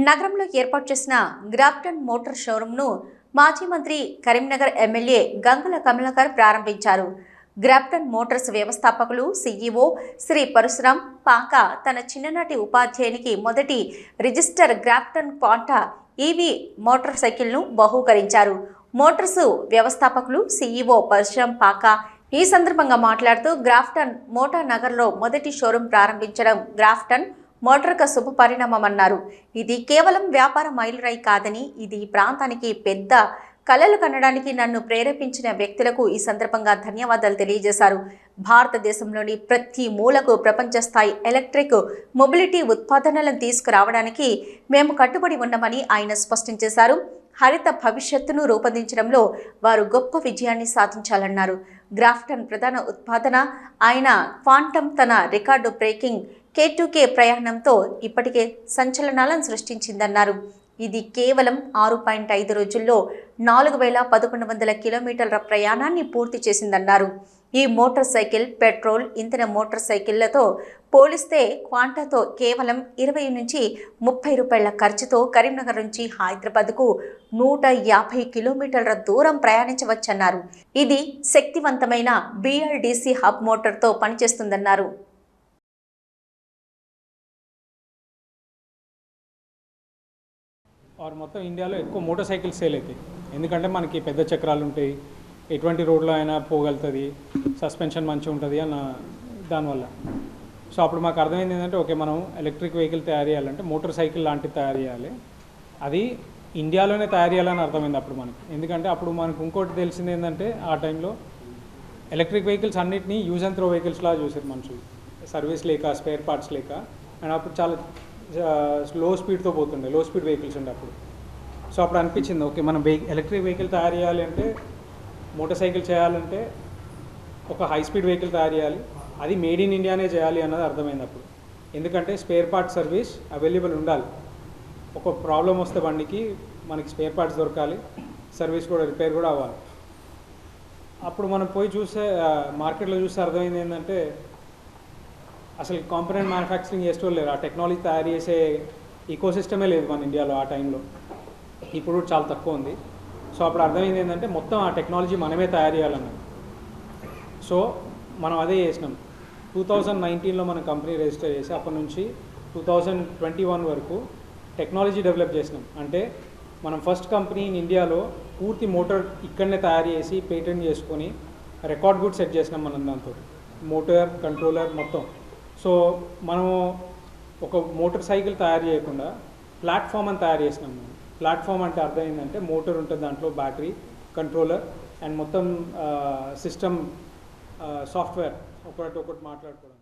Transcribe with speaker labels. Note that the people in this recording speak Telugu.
Speaker 1: నగరంలో ఏర్పాటు చేసిన గ్రాఫ్టన్ మోటార్ షోరూంను మాజీ మంత్రి కరీంనగర్ ఎమ్మెల్యే గంగుల కమలాకర్ ప్రారంభించారు. గ్రాఫ్టన్ మోటార్స్ వ్యవస్థాపకులు సీఈఓ శ్రీ పరశురాం పాక తన చిన్ననాటి ఉపాధ్యాయునికి మొదటి register Grafton quanta EV motor సైకిల్ను బహూకరించారు. మోటార్స్ వ్యవస్థాపకులు సీఈఓ పరశురాం పాక ఈ సందర్భంగా మాట్లాడుతూ గ్రాఫ్టన్ మోటార్ నగర్లో మొదటి షోరూం ప్రారంభించడం గ్రాఫ్టన్ మోటార్కు శుభ పరిణామమన్నారు. ఇది కేవలం వ్యాపార మైలురాయి కాదని, ఇది ఈ ప్రాంతానికి పెద్ద కలలు కనడానికి నన్ను ప్రేరేపించిన వ్యక్తులకు ఈ సందర్భంగా ధన్యవాదాలు తెలియజేశారు. భారతదేశంలోని ప్రతి మూలకు ప్రపంచ స్థాయి ఎలక్ట్రిక్ మొబిలిటీ ఉత్పాదనలను తీసుకురావడానికి మేము కట్టుబడి ఉన్నామని ఆయన స్పష్టం చేశారు. హరిత భవిష్యత్తును రూపొందించడంలో వారు గొప్ప విజయాన్ని సాధించాలన్నారు. గ్రాఫ్టన్ ప్రధాన ఉత్పాదన అయిన క్వాంటమ్ తన రికార్డు బ్రేకింగ్ K2K ప్రయాణంతో ఇప్పటికే సంచలనాలను సృష్టించిందన్నారు. ఇది కేవలం 6.5 రోజుల్లో 4111 కిలోమీటర్ల ప్రయాణాన్ని పూర్తి చేసిందన్నారు. ఈ మోటార్ సైకిల్ పెట్రోల్ ఇంధన మోటార్ సైకిళ్లతో పోలిస్తే క్వాంటాతో కేవలం 20 నుంచి 30 రూపాయల ఖర్చుతో కరీంనగర్ నుంచి హైదరాబాద్కు 150 కిలోమీటర్ల దూరం ప్రయాణించవచ్చన్నారు. ఇది శక్తివంతమైన BLDC హబ్ మోటార్తో పనిచేస్తుందన్నారు.
Speaker 2: మొత్తం ఇండియాలో ఎక్కువ మోటార్ సైకిల్స్ సేల్ అవుతాయి. ఎందుకంటే మనకి పెద్ద చక్రాలు ఉంటాయి, ఎటువంటి రోడ్లో అయినా పోగలుగుతుంది, సస్పెన్షన్ మంచిగా ఉంటుంది అన్న దానివల్ల. సో అప్పుడు మాకు అర్థమైంది ఏంటంటే ఓకే, మనం ఎలక్ట్రిక్ వెహికల్ తయారు చేయాలంటే మోటార్ సైకిల్ లాంటివి తయారు చేయాలి, అది ఇండియాలోనే తయారు చేయాలని అర్థమైంది అప్పుడు మనకి. ఎందుకంటే అప్పుడు మనకు ఇంకోటి తెలిసింది ఏంటంటే ఆ టైంలో ఎలక్ట్రిక్ వెహికల్స్ అన్నిటినీ యూజ్ అండ్ త్రో వెహికల్స్లా చూసారు మనుషులు, సర్వీస్ లేక స్పేర్ పార్ట్స్ లేక. అండ్ అప్పుడు చాలా లో స్పీడ్తో పోతుండే, లో స్పీడ్ వెహికల్స్ ఉండే అప్పుడు. సో అప్పుడు అనిపించింది ఓకే, మనం ఎలక్ట్రిక్ వెహికల్ తయారు చేయాలి అంటే, మోటార్ సైకిల్ చేయాలంటే ఒక హై స్పీడ్ వెహికల్ తయారు చేయాలి, అది మేడ్ ఇన్ ఇండియానే చేయాలి అన్నది అర్థమైంది అప్పుడు. ఎందుకంటే స్పేర్ పార్ట్ సర్వీస్ అవైలబుల్ ఉండాలి. ఒక ప్రాబ్లం వస్తే బండికి మనకి స్పేర్ పార్ట్స్ దొరకాలి, సర్వీస్ కూడా రిపేర్ కూడా అవ్వాలి. అప్పుడు మనం పోయి చూస్తే మార్కెట్లో చూస్తే అర్థమైంది ఏంటంటే అసలు కాంపోనెంట్ మ్యానుఫ్యాక్చరింగ్ చేసేవాళ్ళు లేరు, ఆ టెక్నాలజీ తయారు చేసే ఈకోసిస్టమే లేదు మన ఇండియాలో ఆ టైంలో. ఇప్పుడు చాలా తక్కువ ఉంది. సో అప్పుడు అర్థమైంది ఏంటంటే మొత్తం ఆ టెక్నాలజీ మనమే తయారు చేయాలన్నది. సో మనం అదే చేసినాం. 2019లో మన కంపెనీ రిజిస్టర్ చేసి అప్పటి నుంచి 2021 వరకు టెక్నాలజీ డెవలప్ చేసినాం. అంటే మనం ఫస్ట్ కంపెనీ ఇన్ ఇండియాలో పూర్తి మోటార్ ఇక్కడనే తయారు చేసి పేటెంట్ చేసుకొని రికార్డ్ కూడా సెట్ చేసినాం మనం దాంతో, మోటార్ కంట్రోలర్ మొత్తం. సో మనము ఒక మోటార్ సైకిల్ తయారు చేయకుండా ప్లాట్ఫామ్ అని తయారు చేసినాం. మనం ప్లాట్ఫామ్ అంటే అర్థం ఏంటంటే మోటార్ ఉంటుంది, దాంట్లో బ్యాటరీ, కంట్రోలర్ అండ్ మొత్తం సిస్టమ్ సాఫ్ట్వేర్ ఒకటి మాట్లాడుకోవడం.